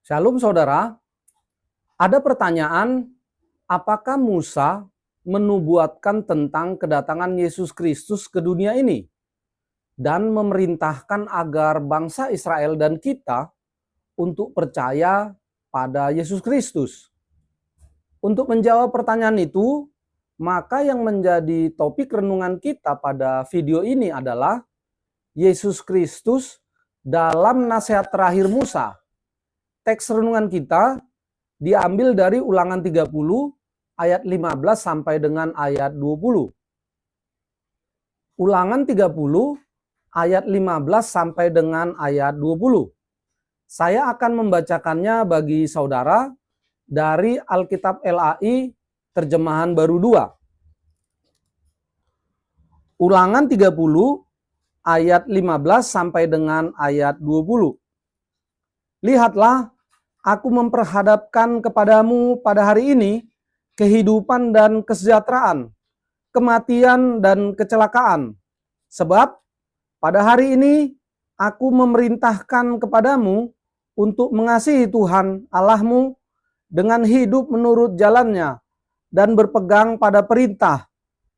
Shalom saudara, ada pertanyaan, apakah Musa menubuatkan tentang kedatangan Yesus Kristus ke dunia ini dan memerintahkan agar bangsa Israel dan kita untuk percaya pada Yesus Kristus? Untuk menjawab pertanyaan itu, maka yang menjadi topik renungan kita pada video ini adalah Yesus Kristus dalam nasihat terakhir Musa. Teks renungan kita diambil dari Ulangan 30 ayat 15 sampai dengan ayat 20. Ulangan 30 ayat 15 sampai dengan ayat 20. Saya akan membacakannya bagi saudara dari Alkitab LAI terjemahan baru 2. Ulangan 30 ayat 15 sampai dengan ayat 20. Lihatlah, aku memperhadapkan kepadamu pada hari ini kehidupan dan kesejahteraan, kematian dan kecelakaan. Sebab pada hari ini aku memerintahkan kepadamu untuk mengasihi Tuhan Allahmu dengan hidup menurut jalannya dan berpegang pada perintah,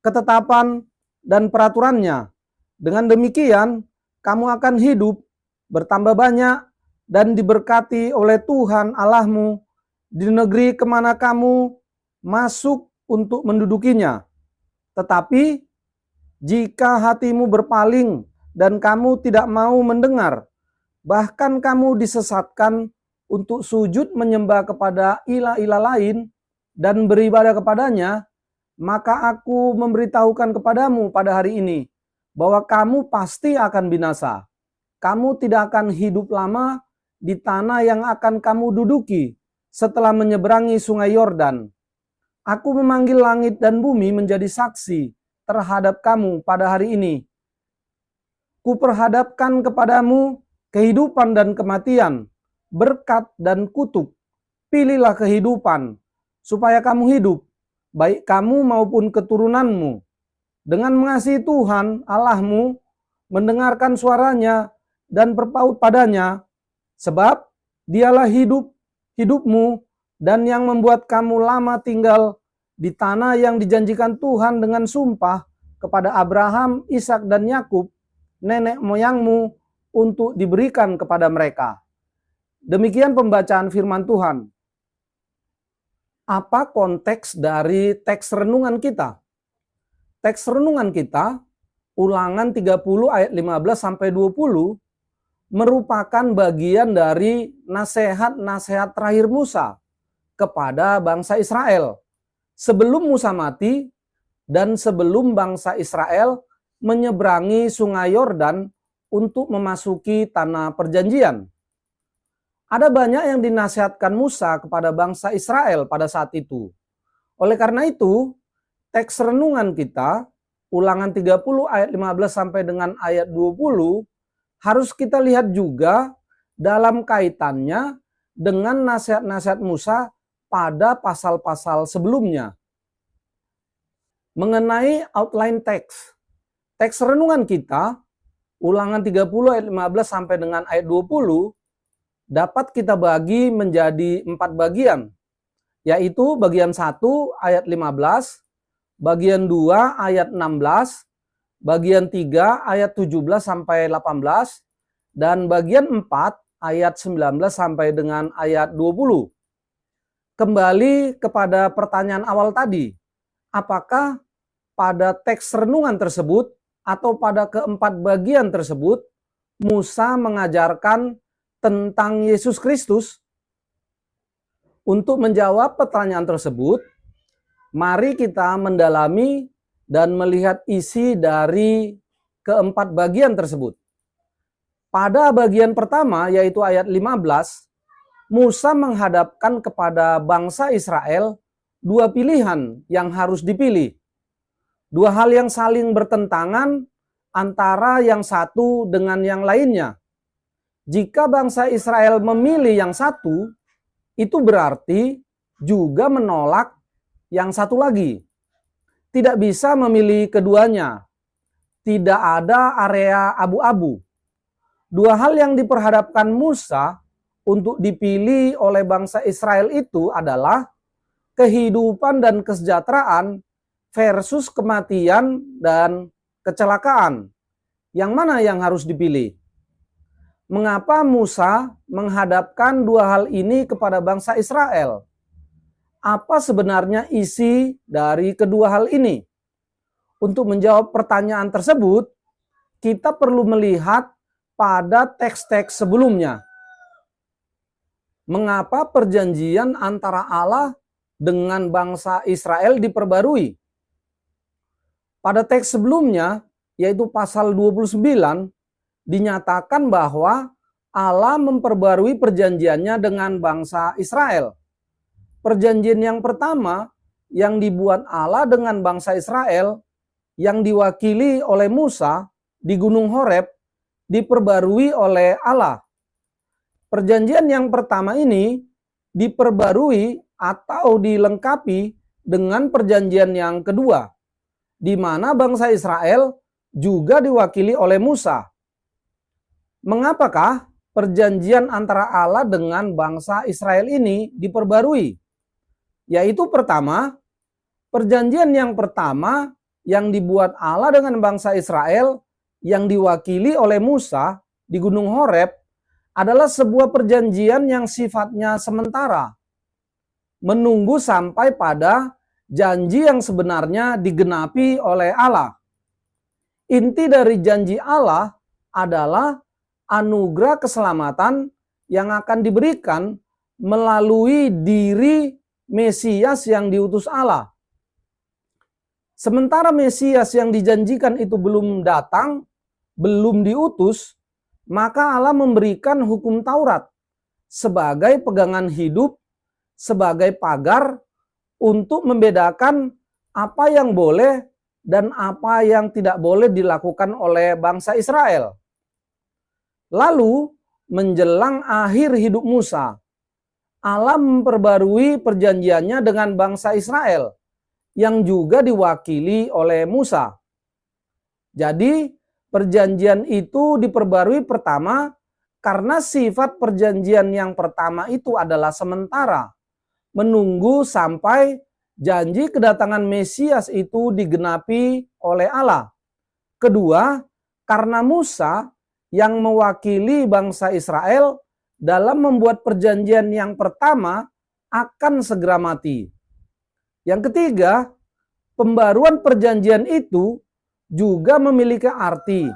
ketetapan, dan peraturannya. Dengan demikian, kamu akan hidup, bertambah banyak, dan diberkati oleh Tuhan Allahmu di negeri kemana kamu masuk untuk mendudukinya. Tetapi jika hatimu berpaling dan kamu tidak mau mendengar, bahkan kamu disesatkan untuk sujud menyembah kepada ilah-ilah lain dan beribadah kepadanya, maka aku memberitahukan kepadamu pada hari ini bahwa kamu pasti akan binasa. Kamu tidak akan hidup lama di tanah yang akan kamu duduki setelah menyeberangi sungai Yordan. Aku memanggil langit dan bumi menjadi saksi terhadap kamu pada hari ini. Kuperhadapkan kepadamu kehidupan dan kematian, berkat dan kutuk. Pilihlah kehidupan, supaya kamu hidup, baik kamu maupun keturunanmu, dengan mengasihi Tuhan Allahmu, mendengarkan suaranya dan berpaut padanya, sebab dialah hidupmu dan yang membuat kamu lama tinggal di tanah yang dijanjikan Tuhan dengan sumpah kepada Abraham, Ishak dan Yakub, nenek moyangmu, untuk diberikan kepada mereka. Demikian pembacaan firman Tuhan. Apa konteks dari teks renungan kita? Teks renungan kita, Ulangan 30 ayat 15 sampai 20, merupakan bagian dari nasihat-nasihat terakhir Musa kepada bangsa Israel sebelum Musa mati dan sebelum bangsa Israel menyeberangi sungai Yordan untuk memasuki tanah perjanjian. Ada banyak yang dinasihatkan Musa kepada bangsa Israel pada saat itu. Oleh karena itu, teks renungan kita, Ulangan 30 ayat 15 sampai dengan ayat 20, harus kita lihat juga dalam kaitannya dengan nasihat-nasihat Musa pada pasal-pasal sebelumnya. Mengenai outline teks. Teks renungan kita, Ulangan 30 ayat 15 sampai dengan ayat 20, dapat kita bagi menjadi 4 bagian, yaitu bagian 1 ayat 15, bagian 2 ayat 16, bagian 3 ayat 17 sampai 18, dan bagian 4 ayat 19 sampai dengan ayat 20. Kembali kepada pertanyaan awal tadi, apakah pada teks renungan tersebut atau pada keempat bagian tersebut Musa mengajarkan tentang Yesus Kristus? Untuk menjawab pertanyaan tersebut, mari kita mendalami dan melihat isi dari keempat bagian tersebut. Pada bagian pertama, yaitu ayat 15, Musa menghadapkan kepada bangsa Israel 2 pilihan yang harus dipilih. 2 hal yang saling bertentangan antara yang satu dengan yang lainnya. Jika bangsa Israel memilih yang satu, itu berarti juga menolak yang satu lagi. Tidak bisa memilih keduanya. Tidak ada area abu-abu. 2 hal yang diperhadapkan Musa untuk dipilih oleh bangsa Israel itu adalah kehidupan dan kesejahteraan versus kematian dan kecelakaan. Yang mana yang harus dipilih? Mengapa Musa menghadapkan dua hal ini kepada bangsa Israel? Apa sebenarnya isi dari kedua hal ini? Untuk menjawab pertanyaan tersebut, kita perlu melihat pada teks-teks sebelumnya. Mengapa perjanjian antara Allah dengan bangsa Israel diperbarui? Pada teks sebelumnya, yaitu pasal 29, dinyatakan bahwa Allah memperbarui perjanjiannya dengan bangsa Israel. Perjanjian yang pertama yang dibuat Allah dengan bangsa Israel yang diwakili oleh Musa di Gunung Horeb diperbarui oleh Allah. Perjanjian yang pertama ini diperbarui atau dilengkapi dengan perjanjian yang kedua, di mana bangsa Israel juga diwakili oleh Musa. Mengapakah perjanjian antara Allah dengan bangsa Israel ini diperbarui? Yaitu pertama, perjanjian yang pertama yang dibuat Allah dengan bangsa Israel yang diwakili oleh Musa di Gunung Horeb adalah sebuah perjanjian yang sifatnya sementara, menunggu sampai pada janji yang sebenarnya digenapi oleh Allah. Inti dari janji Allah adalah anugerah keselamatan yang akan diberikan melalui diri Mesias yang diutus Allah. Sementara Mesias yang dijanjikan itu belum datang, belum diutus, maka Allah memberikan hukum Taurat sebagai pegangan hidup, sebagai pagar untuk membedakan apa yang boleh dan apa yang tidak boleh dilakukan oleh bangsa Israel. Lalu, menjelang akhir hidup Musa, Allah memperbarui perjanjiannya dengan bangsa Israel yang juga diwakili oleh Musa. Jadi, perjanjian itu diperbarui pertama karena sifat perjanjian yang pertama itu adalah sementara, menunggu sampai janji kedatangan Mesias itu digenapi oleh Allah. Kedua, karena Musa yang mewakili bangsa Israel dalam membuat perjanjian yang pertama akan segera mati. Yang ketiga, pembaruan perjanjian itu juga memiliki arti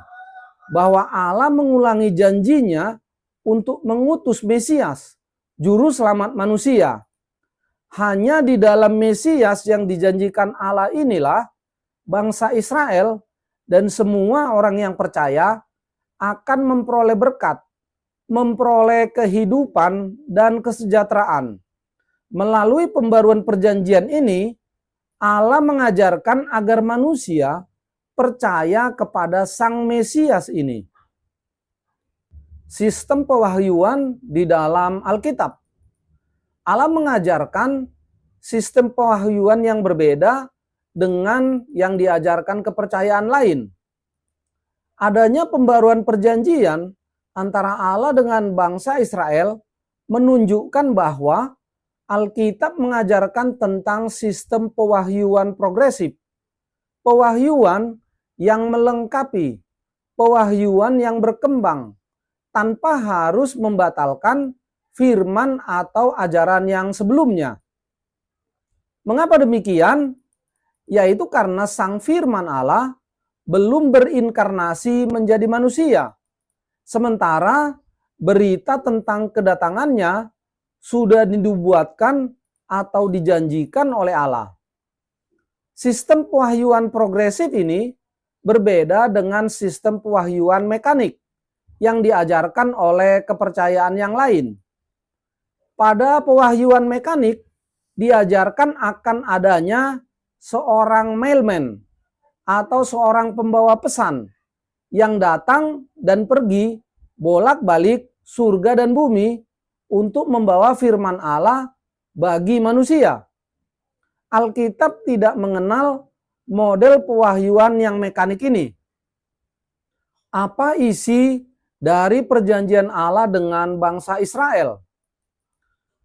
bahwa Allah mengulangi janjinya untuk mengutus Mesias, juru selamat manusia. Hanya di dalam Mesias yang dijanjikan Allah inilah bangsa Israel dan semua orang yang percaya akan memperoleh berkat, memperoleh kehidupan dan kesejahteraan. Melalui pembaruan perjanjian ini, Allah mengajarkan agar manusia percaya kepada Sang Mesias ini. Sistem pewahyuan di dalam Alkitab. Allah mengajarkan sistem pewahyuan yang berbeda dengan yang diajarkan kepercayaan lain. Adanya pembaruan perjanjian antara Allah dengan bangsa Israel menunjukkan bahwa Alkitab mengajarkan tentang sistem pewahyuan progresif, pewahyuan yang melengkapi, pewahyuan yang berkembang, tanpa harus membatalkan firman atau ajaran yang sebelumnya. Mengapa demikian? Yaitu karena Sang Firman Allah belum berinkarnasi menjadi manusia, sementara berita tentang kedatangannya sudah dibuatkan atau dijanjikan oleh Allah. Sistem pewahyuan progresif ini berbeda dengan sistem pewahyuan mekanik yang diajarkan oleh kepercayaan yang lain. Pada pewahyuan mekanik diajarkan akan adanya seorang mailman atau seorang pembawa pesan yang datang dan pergi bolak-balik surga dan bumi untuk membawa firman Allah bagi manusia. Alkitab tidak mengenal model pewahyuan yang mekanik ini. Apa isi dari perjanjian Allah dengan bangsa Israel?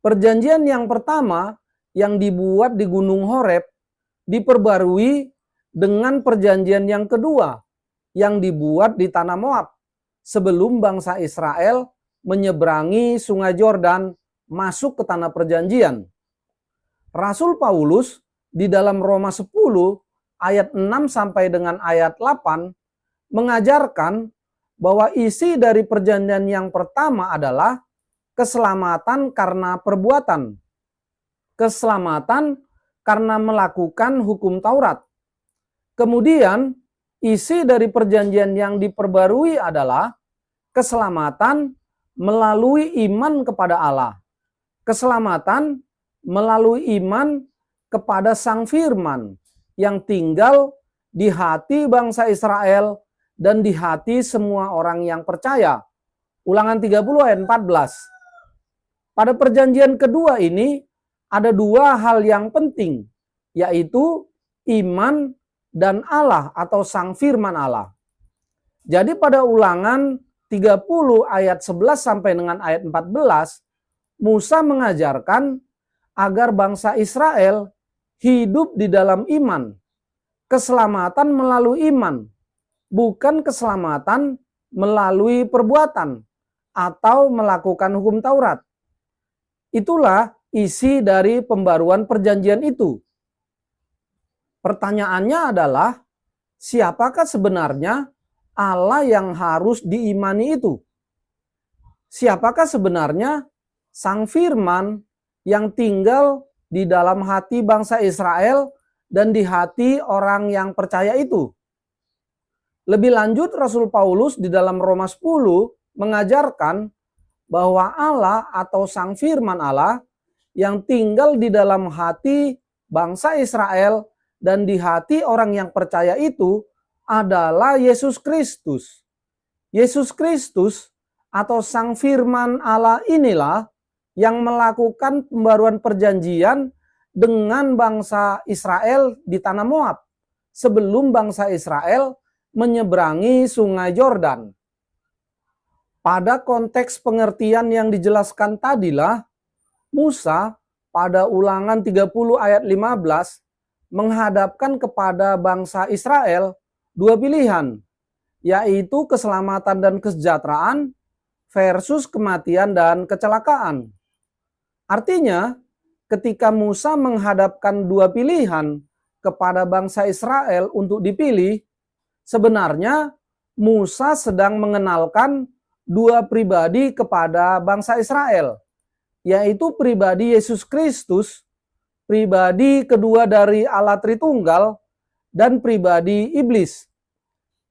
Perjanjian yang pertama yang dibuat di Gunung Horeb diperbarui dengan perjanjian yang kedua yang dibuat di tanah Moab sebelum bangsa Israel menyeberangi Sungai Yordan masuk ke tanah perjanjian. Rasul Paulus di dalam Roma 10 ayat 6 sampai dengan ayat 8 mengajarkan bahwa isi dari perjanjian yang pertama adalah keselamatan karena perbuatan. Keselamatan karena melakukan hukum Taurat. Kemudian isi dari perjanjian yang diperbarui adalah keselamatan melalui iman kepada Allah. Keselamatan melalui iman kepada Sang Firman yang tinggal di hati bangsa Israel dan di hati semua orang yang percaya. Ulangan 30 ayat 14. Pada perjanjian kedua ini ada dua hal yang penting, yaitu iman dan Allah atau Sang Firman Allah. Jadi pada Ulangan 30 ayat 11 sampai dengan ayat 14, Musa mengajarkan agar bangsa Israel hidup di dalam iman. Keselamatan melalui iman, bukan keselamatan melalui perbuatan atau melakukan hukum Taurat. Itulah isi dari pembaruan perjanjian itu. Pertanyaannya adalah, siapakah sebenarnya Allah yang harus diimani itu? Siapakah sebenarnya Sang Firman yang tinggal di dalam hati bangsa Israel dan di hati orang yang percaya itu? Lebih lanjut, Rasul Paulus di dalam Roma 10 mengajarkan bahwa Allah atau Sang Firman Allah yang tinggal di dalam hati bangsa Israel dan di hati orang yang percaya itu adalah Yesus Kristus. Yesus Kristus atau Sang Firman Allah inilah yang melakukan pembaruan perjanjian dengan bangsa Israel di tanah Moab sebelum bangsa Israel menyeberangi Sungai Yordan. Pada konteks pengertian yang dijelaskan tadilah, Musa pada Ulangan 30 ayat 15 menghadapkan kepada bangsa Israel dua pilihan, yaitu keselamatan dan kesejahteraan versus kematian dan kecelakaan. Artinya, ketika Musa menghadapkan dua pilihan kepada bangsa Israel untuk dipilih, sebenarnya Musa sedang mengenalkan dua pribadi kepada bangsa Israel, yaitu pribadi Yesus Kristus, pribadi kedua dari Allah Tritunggal, dan pribadi iblis.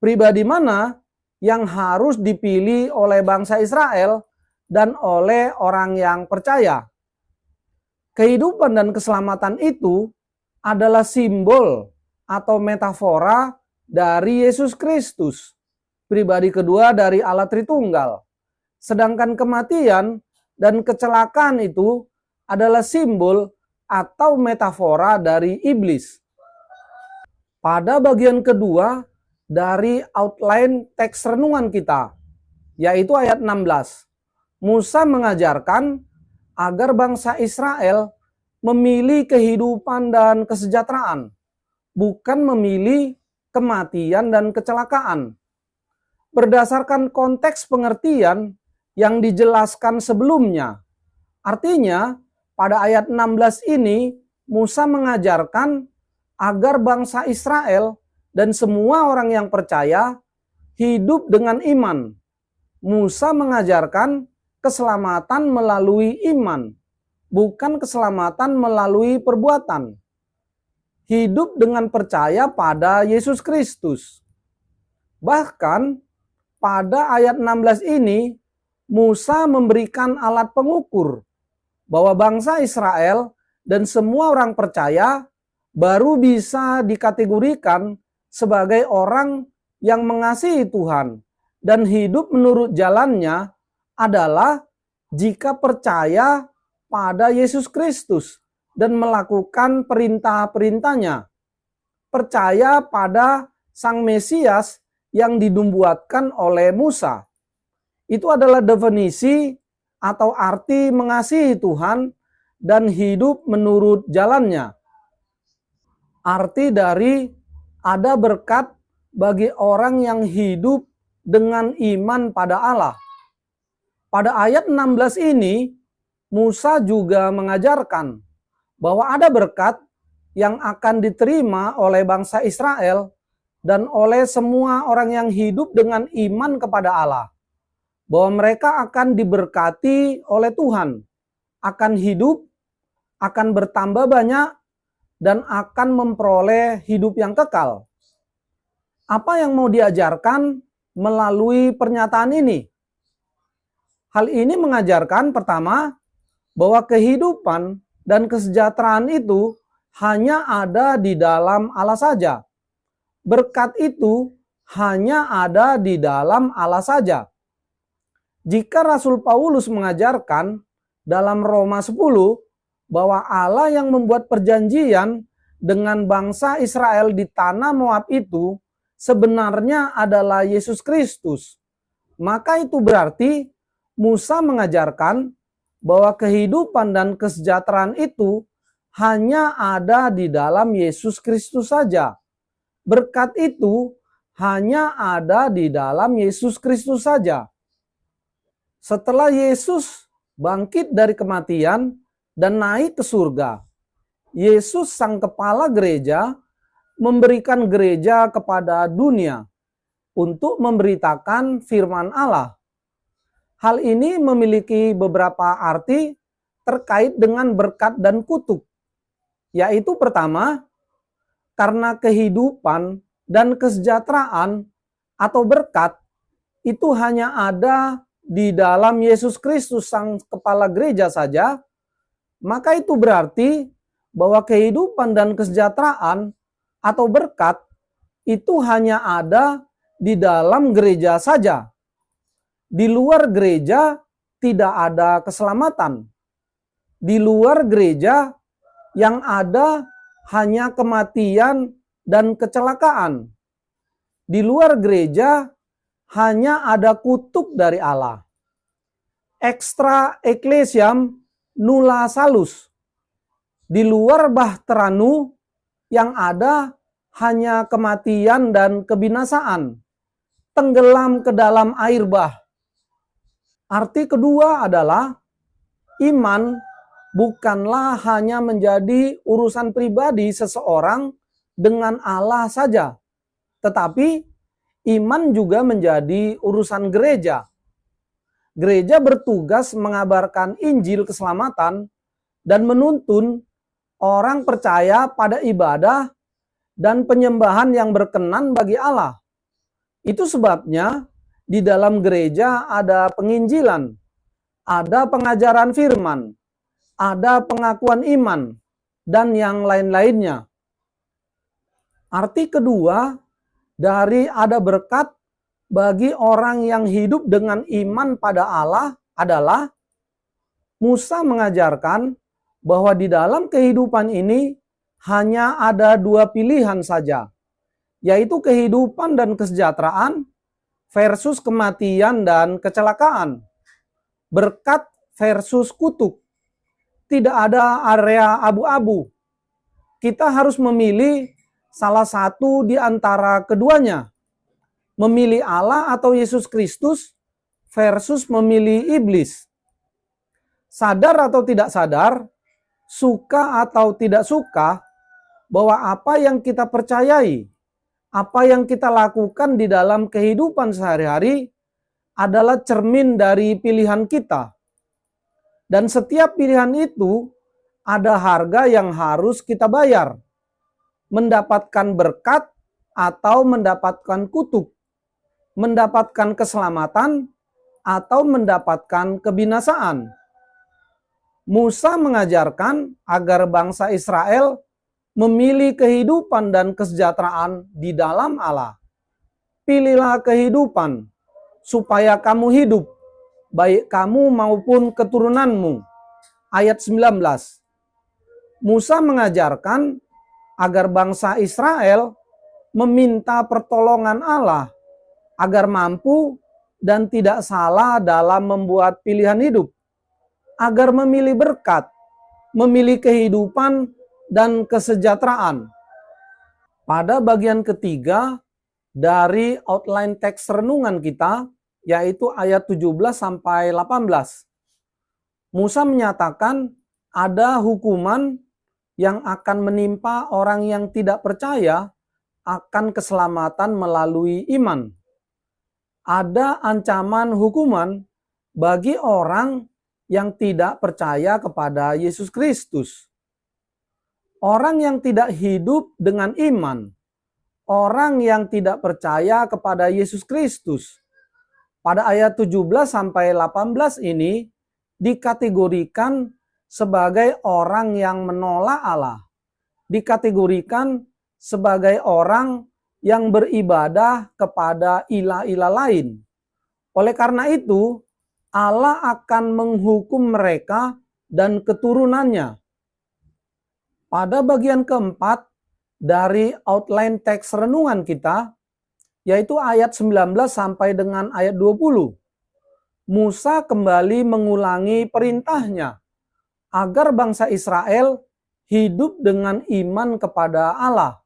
Pribadi mana yang harus dipilih oleh bangsa Israel dan oleh orang yang percaya? Kehidupan dan keselamatan itu adalah simbol atau metafora dari Yesus Kristus, pribadi kedua dari Allah Tritunggal. Sedangkan kematian dan kecelakaan itu adalah simbol atau metafora dari iblis. Pada bagian kedua dari outline teks renungan kita, yaitu ayat 16, Musa mengajarkan agar bangsa Israel memilih kehidupan dan kesejahteraan, bukan memilih kematian dan kecelakaan. Berdasarkan konteks pengertian yang dijelaskan sebelumnya. Artinya, pada ayat 16 ini, Musa mengajarkan agar bangsa Israel dan semua orang yang percaya hidup dengan iman. Musa mengajarkan keselamatan melalui iman, bukan keselamatan melalui perbuatan. Hidup dengan percaya pada Yesus Kristus. Bahkan, pada ayat 16 ini, Musa memberikan alat pengukur bahwa bangsa Israel dan semua orang percaya baru bisa dikategorikan sebagai orang yang mengasihi Tuhan dan hidup menurut jalannya adalah jika percaya pada Yesus Kristus dan melakukan perintah-perintahnya. Percaya pada Sang Mesias yang dinubuatkan oleh Musa. Itu adalah definisi atau arti mengasihi Tuhan dan hidup menurut jalannya. Arti dari ada berkat bagi orang yang hidup dengan iman pada Allah. Pada ayat 16 ini, Musa juga mengajarkan bahwa ada berkat yang akan diterima oleh bangsa Israel dan oleh semua orang yang hidup dengan iman kepada Allah. Bahwa mereka akan diberkati oleh Tuhan, akan hidup, akan bertambah banyak, dan akan memperoleh hidup yang kekal. Apa yang mau diajarkan melalui pernyataan ini? Hal ini mengajarkan pertama, bahwa kehidupan dan kesejahteraan itu hanya ada di dalam Allah saja. Berkat itu hanya ada di dalam Allah saja. Jika Rasul Paulus mengajarkan dalam Roma 10 bahwa Allah yang membuat perjanjian dengan bangsa Israel di tanah Moab itu sebenarnya adalah Yesus Kristus, maka itu berarti Musa mengajarkan bahwa kehidupan dan kesejahteraan itu hanya ada di dalam Yesus Kristus saja. Berkat itu hanya ada di dalam Yesus Kristus saja. Setelah Yesus bangkit dari kematian dan naik ke surga, Yesus sang kepala gereja memberikan gereja kepada dunia untuk memberitakan firman Allah. Hal ini memiliki beberapa arti terkait dengan berkat dan kutuk. Yaitu pertama, karena kehidupan dan kesejahteraan atau berkat itu hanya ada di dalam Yesus Kristus sang kepala gereja saja, maka itu berarti bahwa kehidupan dan kesejahteraan atau berkat itu hanya ada di dalam gereja saja. Di luar gereja tidak ada keselamatan. Di luar gereja yang ada hanya kematian dan kecelakaan. Di luar gereja hanya ada kutuk dari Allah. Extra ecclesiam nulla salus. Di luar bahteranu yang ada hanya kematian dan kebinasaan. Tenggelam ke dalam air bah. Arti kedua adalah iman bukanlah hanya menjadi urusan pribadi seseorang dengan Allah saja, tetapi iman juga menjadi urusan gereja. Gereja bertugas mengabarkan Injil keselamatan dan menuntun orang percaya pada ibadah dan penyembahan yang berkenan bagi Allah. Itu sebabnya di dalam gereja ada penginjilan, ada pengajaran firman, ada pengakuan iman, dan yang lain-lainnya. Arti kedua dari ada berkat bagi orang yang hidup dengan iman pada Allah adalah Musa mengajarkan bahwa di dalam kehidupan ini hanya ada dua pilihan saja, yaitu kehidupan dan kesejahteraan versus kematian dan kecelakaan. Berkat versus kutuk. Tidak ada area abu-abu. Kita harus memilih salah satu di antara keduanya. Memilih Allah atau Yesus Kristus versus memilih iblis. Sadar atau tidak sadar, suka atau tidak suka, bahwa apa yang kita percayai, apa yang kita lakukan di dalam kehidupan sehari-hari adalah cermin dari pilihan kita. Dan setiap pilihan itu ada harga yang harus kita bayar. Mendapatkan berkat atau mendapatkan kutuk. Mendapatkan keselamatan atau mendapatkan kebinasaan. Musa mengajarkan agar bangsa Israel memilih kehidupan dan kesejahteraan di dalam Allah. Pilihlah kehidupan supaya kamu hidup, baik kamu maupun keturunanmu. Ayat 19. Musa mengajarkan agar bangsa Israel meminta pertolongan Allah agar mampu dan tidak salah dalam membuat pilihan hidup, agar memilih berkat, memilih kehidupan dan kesejahteraan. Pada bagian ketiga dari outline teks renungan kita, yaitu ayat 17 sampai 18. Musa menyatakan ada hukuman yang akan menimpa orang yang tidak percaya akan keselamatan melalui iman. Ada ancaman hukuman bagi orang yang tidak percaya kepada Yesus Kristus. Orang yang tidak hidup dengan iman, orang yang tidak percaya kepada Yesus Kristus, pada ayat 17 sampai 18 ini dikategorikan sebagai orang yang menolak Allah. Dikategorikan sebagai orang yang beribadah kepada ilah-ilah lain. Oleh karena itu, Allah akan menghukum mereka dan keturunannya. Pada bagian keempat dari outline teks renungan kita, yaitu ayat 19 sampai dengan ayat 20. Musa kembali mengulangi perintahnya agar bangsa Israel hidup dengan iman kepada Allah,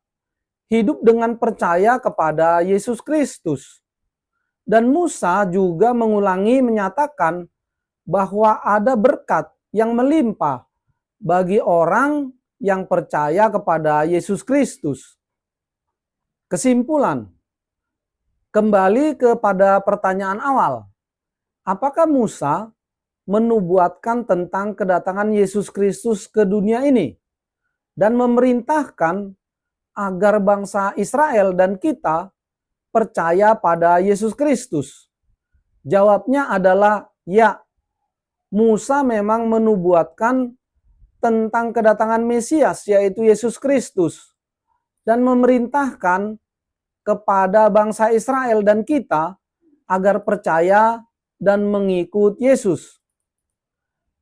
hidup dengan percaya kepada Yesus Kristus. Dan Musa juga mengulangi menyatakan bahwa ada berkat yang melimpah bagi orang yang percaya kepada Yesus Kristus. Kesimpulan, kembali kepada pertanyaan awal. Apakah Musa menubuatkan tentang kedatangan Yesus Kristus ke dunia ini dan memerintahkan agar bangsa Israel dan kita percaya pada Yesus Kristus? Jawabnya adalah ya. Musa memang menubuatkan tentang kedatangan Mesias, yaitu Yesus Kristus, dan memerintahkan kepada bangsa Israel dan kita agar percaya dan mengikut Yesus.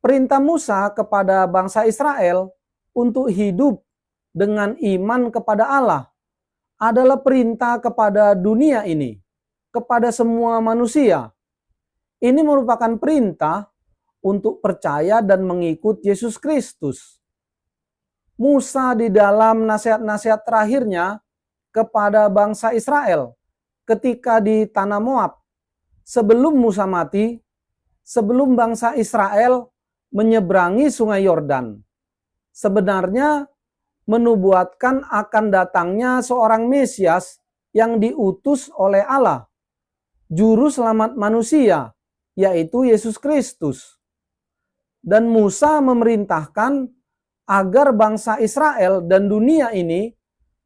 Perintah Musa kepada bangsa Israel untuk hidup dengan iman kepada Allah adalah perintah kepada dunia ini, kepada semua manusia. Ini merupakan perintah untuk percaya dan mengikut Yesus Kristus. Musa di dalam nasihat-nasihat terakhirnya kepada bangsa Israel ketika di tanah Moab, sebelum Musa mati, sebelum bangsa Israel menyeberangi sungai Yordan, sebenarnya menubuatkan akan datangnya seorang Mesias yang diutus oleh Allah, juru selamat manusia, yaitu Yesus Kristus. Dan Musa memerintahkan agar bangsa Israel dan dunia ini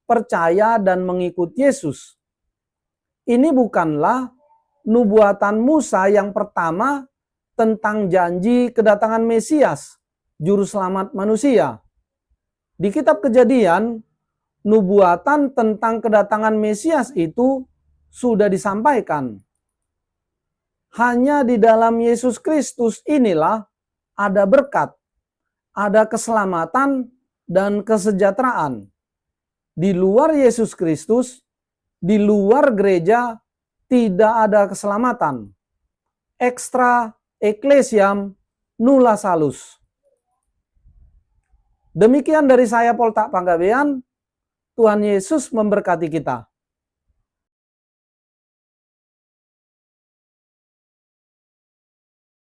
percaya dan mengikut Yesus. Ini bukanlah nubuatan Musa yang pertama tentang janji kedatangan Mesias, juru selamat manusia. Di kitab Kejadian, nubuatan tentang kedatangan Mesias itu sudah disampaikan. Hanya di dalam Yesus Kristus inilah ada berkat, ada keselamatan dan kesejahteraan. Di luar Yesus Kristus, di luar gereja, tidak ada keselamatan. Extra ecclesiam nulla salus. Demikian dari saya Poltak Panggabean. Tuhan Yesus memberkati kita.